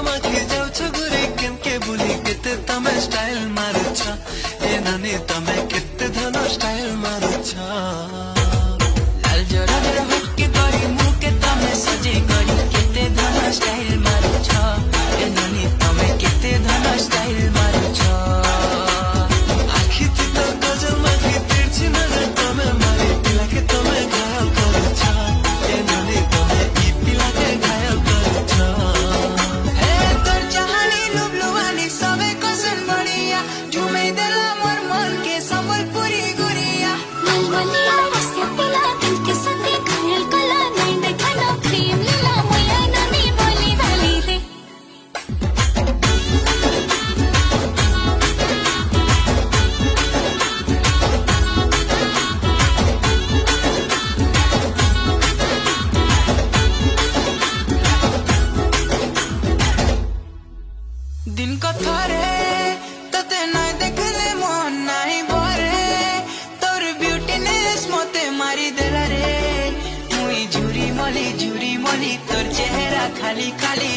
माखी जाउछ गुरे केनके बुली केते तमे स्टाइल मारुछ ए नानी तमे केते धन स्टाइल मारुछ लाल जरा जरा होके गरी मुके तमे सजे गरी केते धन स्टाइल मारुछ ए नानी तमे केते धन स्टाइल मारुछ आखी तो गजल माखी तिर्छि नजर तमे मारी पिलाके तमे घायल करुछ ए नानी तमे ई पिलाके घायल करुछ हे तोर चाहनी लुबलुआनी सबे कसन बढ़िया झुमे देला मोर मन के संबलपुरी गुड़िया मलमलिया रस्ते पिला दिल के संगे घायल कला नहीं देखा ना क्रीम लीला मोया नानी बोली वाली दे दिन को थोरे तते नाय देखले मन नाही भरे तोर ब्यूटीनेस मते मारी देला रे मुई झुरी मली तोर चेहरा खाली खाली